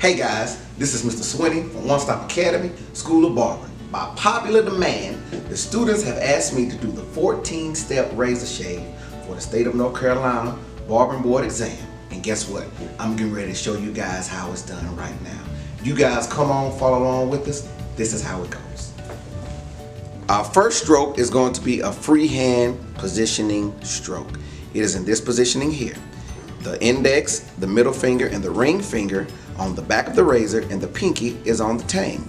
Hey guys, this is Mr. Swinney from One Stop Academy, School of Barbering. By popular demand, the students have asked me to do the 14-step razor shave for the state of North Carolina Barbering Board exam. And guess what? I'm getting ready to show you guys how it's done right now. You guys come on, follow along with us. This is how it goes. Our first stroke is going to be a freehand positioning stroke. It is in this positioning here. The index, the middle finger, and the ring finger on the back of the razor, and the pinky is on the tang.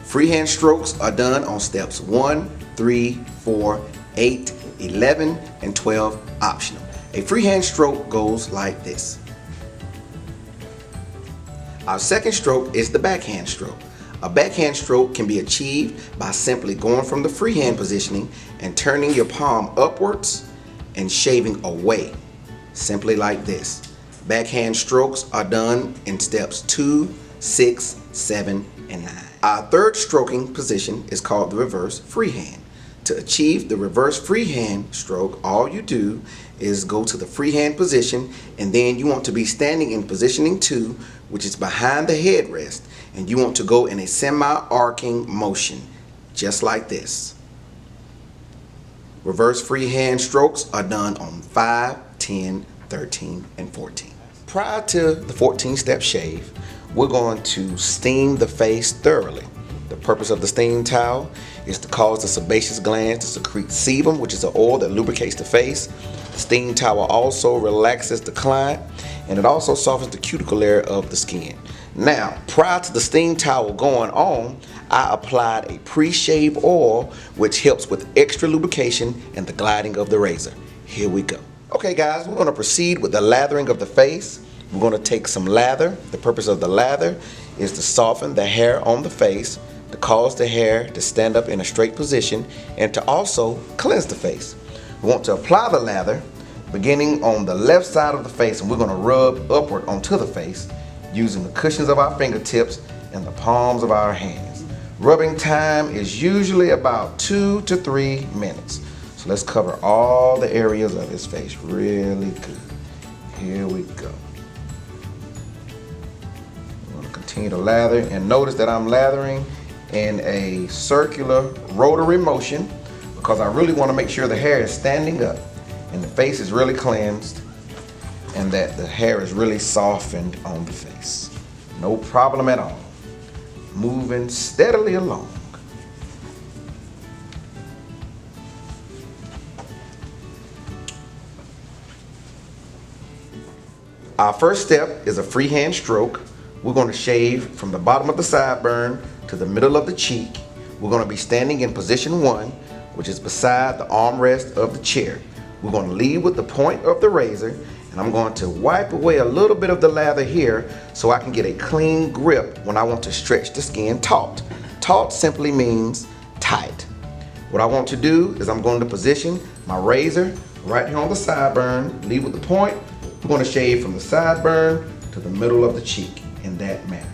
Freehand strokes are done on steps 1, 3, 4, 8, 11, and 12 optional. A freehand stroke goes like this. Our second stroke is the backhand stroke. A backhand stroke can be achieved by simply going from the freehand positioning and turning your palm upwards and shaving away, simply like this. Backhand strokes are done in steps 2, 6, 7, and 9. Our third stroking position is called the reverse freehand. To achieve the reverse freehand stroke, all you do is go to the freehand position, and then you want to be standing in positioning 2, which is behind the headrest, and you want to go in a semi-arcing motion, just like this. Reverse freehand strokes are done on 5, 10, 13, and 14. Prior to the 14-step shave, we're going to steam the face thoroughly. The purpose of the steam towel is to cause the sebaceous glands to secrete sebum, which is an oil that lubricates the face. The steam towel also relaxes the client, and it also softens the cuticle layer of the skin. Now, prior to the steam towel going on, I applied a pre-shave oil which helps with extra lubrication and the gliding of the razor. Here we go. Okay guys, we're going to proceed with the lathering of the face. We're going to take some lather. The purpose of the lather is to soften the hair on the face, to cause the hair to stand up in a straight position, and to also cleanse the face. We want to apply the lather beginning on the left side of the face, and we're going to rub upward onto the face using the cushions of our fingertips and the palms of our hands. Rubbing time is usually about 2 to 3 minutes. So let's cover all the areas of his face really good. Here we go. I'm going to continue to lather, and notice that I'm lathering in a circular rotary motion because I really want to make sure the hair is standing up and the face is really cleansed and that the hair is really softened on the face. No problem at all. Moving steadily along. Our first step is a freehand stroke. We're going to shave from the bottom of the sideburn to the middle of the cheek. We're going to be standing in position 1, which is beside the armrest of the chair. We're going to lead with the point of the razor, and I'm going to wipe away a little bit of the lather here so I can get a clean grip when I want to stretch the skin taut. Taut simply means tight. What I want to do is I'm going to position my razor right here on the sideburn, lead with the point. We're going to shave from the sideburn to the middle of the cheek in that manner.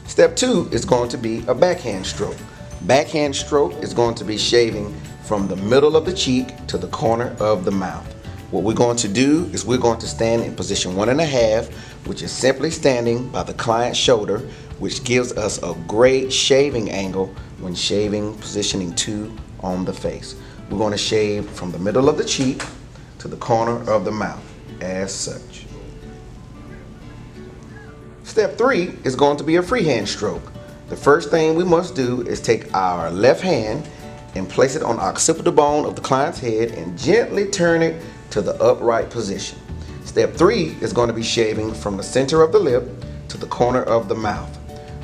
Step 2 is going to be a backhand stroke. Backhand stroke is going to be shaving from the middle of the cheek to the corner of the mouth. What we're going to do is we're going to stand in position 1.5, which is simply standing by the client's shoulder, which gives us a great shaving angle when shaving positioning 2 on the face. We're going to shave from the middle of the cheek to the corner of the mouth, as such. Step 3 is going to be a freehand stroke. The first thing we must do is take our left hand and place it on the occipital bone of the client's head and gently turn it to the upright position. Step 3 is going to be shaving from the center of the lip to the corner of the mouth.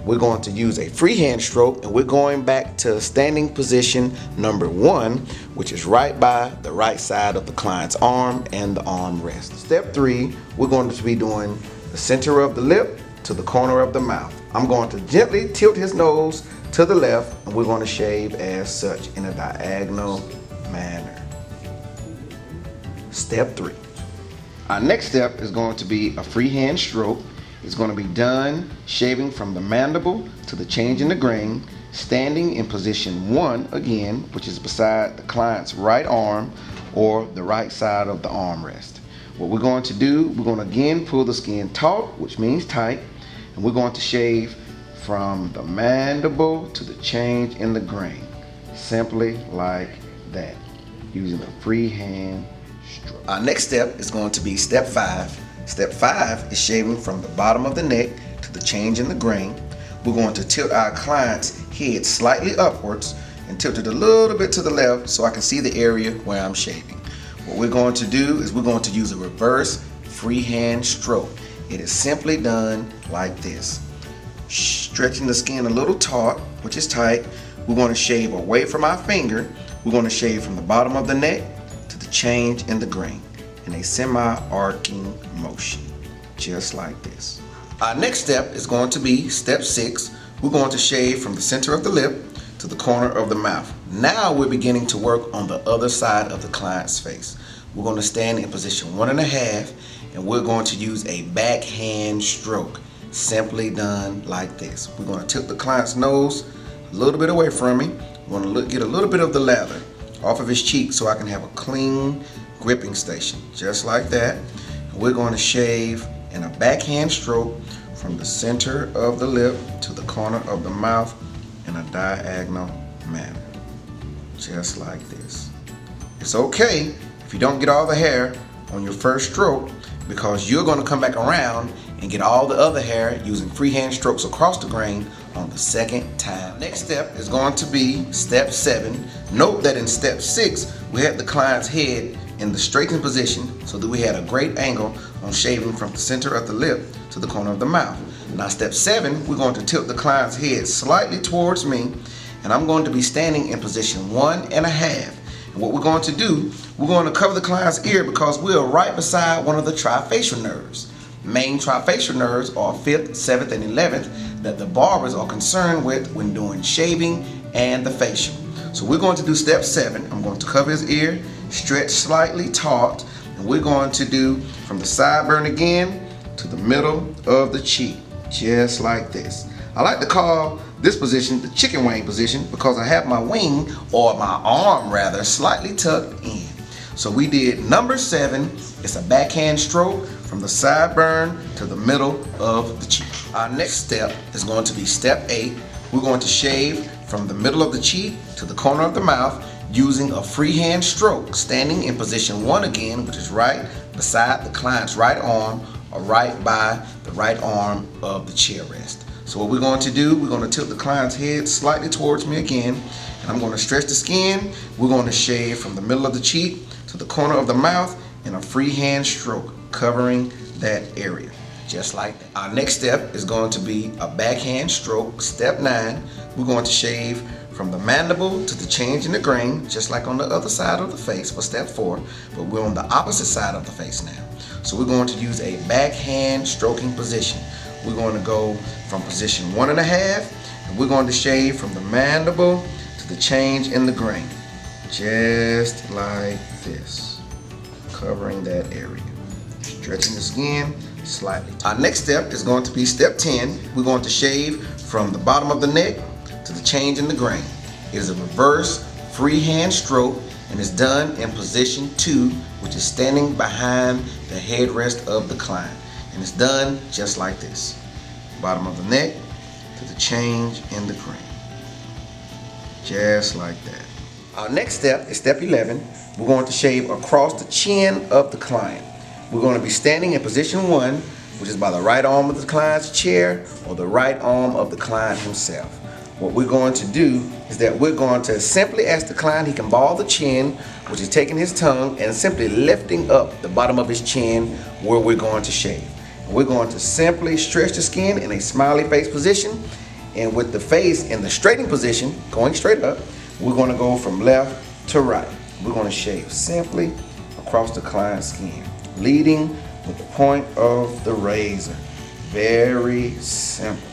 We're going to use a freehand stroke, and we're going back to standing position number 1, which is right by the right side of the client's arm and the arm rest. Step 3, we're going to be doing the center of the lip to the corner of the mouth. I'm going to gently tilt his nose to the left, and we're going to shave as such in a diagonal manner. Step 3. Our next step is going to be a freehand stroke. It's going to be done shaving from the mandible to the change in the grain, standing in position 1 again, which is beside the client's right arm or the right side of the armrest. What we're going to do, we're going to again pull the skin taut, which means tight, And we're going to shave from the mandible to the change in the grain. Simply like that, using a freehand stroke. Our next step is going to be step 5. Step 5 is shaving from the bottom of the neck to the change in the grain. We're going to tilt our client's head slightly upwards and tilt it a little bit to the left so I can see the area where I'm shaving. What we're going to do is we're going to use a reverse freehand stroke. It is simply done like this. Stretching the skin a little taut, which is tight. We're going to shave away from our finger. We're going to shave from the bottom of the neck to the change in the grain in a semi-arcing motion, just like this. Our next step is going to be step 6. We're going to shave from the center of the lip to the corner of the mouth. Now we're beginning to work on the other side of the client's face. We're going to stand in position 1.5, and we're going to use a backhand stroke, simply done like this. We're going to tilt the client's nose a little bit away from me. We're going to get a little bit of the lather off of his cheek so I can have a clean gripping station, just like that. And we're going to shave in a backhand stroke from the center of the lip to the corner of the mouth in a diagonal manner, just like this. It's okay if you don't get all the hair on your first stroke, because you're going to come back around and get all the other hair using freehand strokes across the grain on the second time. Next step is going to be step 7. Note that in step 6 we had the client's head in the straightened position so that we had a great angle on shaving from the center of the lip to the corner of the mouth. Now step 7, we're going to tilt the client's head slightly towards me, and I'm going to be standing in position 1.5. And what we're going to do, we're going to cover the client's ear because we're right beside one of the trifacial nerves. Main trifacial nerves are 5th, 7th, and 11th that the barbers are concerned with when doing shaving and the facial. So we're going to do step 7. I'm going to cover his ear, stretch slightly taut, and we're going to do from the sideburn again to the middle of the cheek, just like this. I like to call this position the chicken wing position because I have my wing, or my arm rather, slightly tucked in. So we did number 7. It's a backhand stroke from the sideburn to the middle of the cheek. Our next step is going to be step 8. We're going to shave from the middle of the cheek to the corner of the mouth using a freehand stroke, standing in position 1 again, which is right beside the client's right arm or right by the right arm of the chair rest. So what we're going to do, we're going to tilt the client's head slightly towards me again, and I'm going to stretch the skin. We're going to shave from the middle of the cheek to the corner of the mouth in a freehand stroke, covering that area, just like that. Our next step is going to be a backhand stroke, step 9. We're going to shave from the mandible to the change in the grain, just like on the other side of the face for step 4, but we're on the opposite side of the face now. So we're going to use a backhand stroking position. We're going to go from position 1.5, and we're going to shave from the mandible to the change in the grain, just like this, covering that area, stretching the skin slightly. Our next step is going to be step 10. We're going to shave from the bottom of the neck to the change in the grain. It is a reverse freehand stroke and is done in position 2, which is standing behind the headrest of the client. And it's done just like this. Bottom of the neck to the change in the grain, just like that. Our next step is step 11. We're going to shave across the chin of the client. We're going to be standing in position 1, which is by the right arm of the client's chair or the right arm of the client himself. What we're going to do is that we're going to simply ask the client he can ball the chin, which is taking his tongue and simply lifting up the bottom of his chin where we're going to shave. And we're going to simply stretch the skin in a smiley face position, and with the face in the straightening position, going straight up, we're going to go from left to right. We're going to shave simply across the client's skin, leading with the point of the razor. Very simple.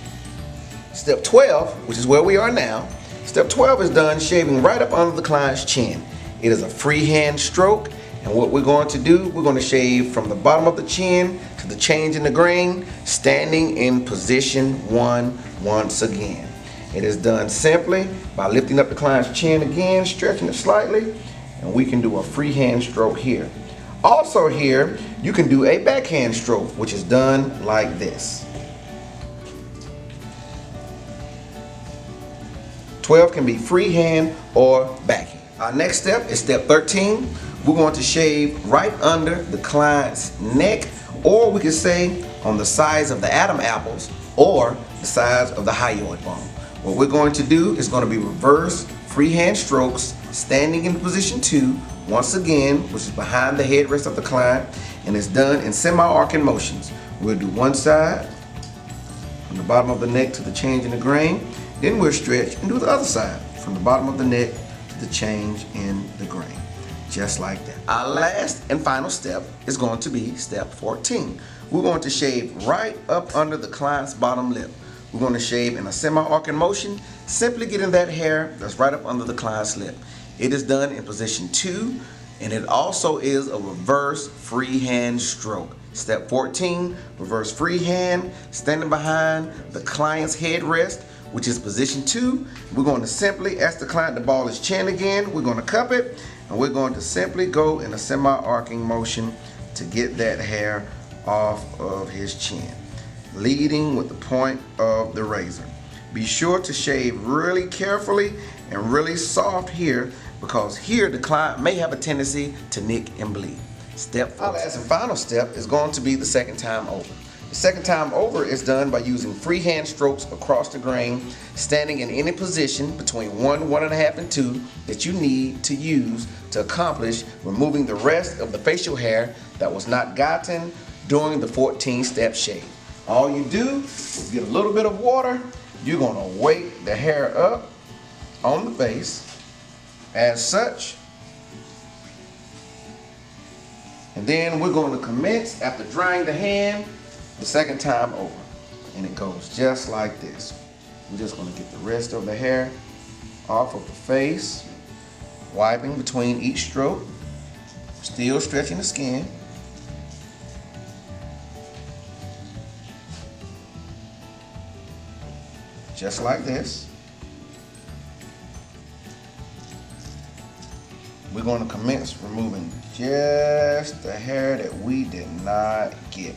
Step 12, which is where we are now. Step 12 is done shaving right up under the client's chin. It is a freehand stroke, and what we're going to do, we're going to shave from the bottom of the chin to the change in the grain, standing in position 1 once again. It is done simply by lifting up the client's chin again, stretching it slightly, and we can do a freehand stroke here. Also here, you can do a backhand stroke, which is done like this. 12 can be freehand or backhand. Our next step is step 13. We're going to shave right under the client's neck, or we could say on the sides of the Adam apples or the sides of the hyoid bone. What we're going to do is going to be reverse freehand strokes, standing in position 2, once again, which is behind the headrest of the client, and it's done in semi-arcing motions. We'll do one side, from the bottom of the neck to the change in the grain, then we'll stretch and do the other side, from the bottom of the neck to the change in the grain. Just like that. Our last and final step is going to be step 14. We're going to shave right up under the client's bottom lip. We're going to shave in a semi-arcing motion, simply getting that hair that's right up under the client's lip. It is done in position 2, and it also is a reverse freehand stroke. Step 14, reverse freehand, standing behind the client's headrest, which is position 2. We're going to simply ask the client to ball his chin again. We're going to cup it, and we're going to simply go in a semi-arcing motion to get that hair off of his chin, leading with the point of the razor. Be sure to shave really carefully and really soft here, because here the client may have a tendency to nick and bleed. Step 14. Our last and final step is going to be the second time over. The second time over is done by using freehand strokes across the grain, standing in any position between 1, 1.5, and 2 that you need to use to accomplish removing the rest of the facial hair that was not gotten during the 14-step shave. All you do is get a little bit of water. You're going to wake the hair up on the face as such. And then we're going to commence, after drying the hand, the second time over. And it goes just like this. We're just going to get the rest of the hair off of the face, wiping between each stroke, still stretching the skin. Just like this. We're going to commence removing just the hair that we did not get.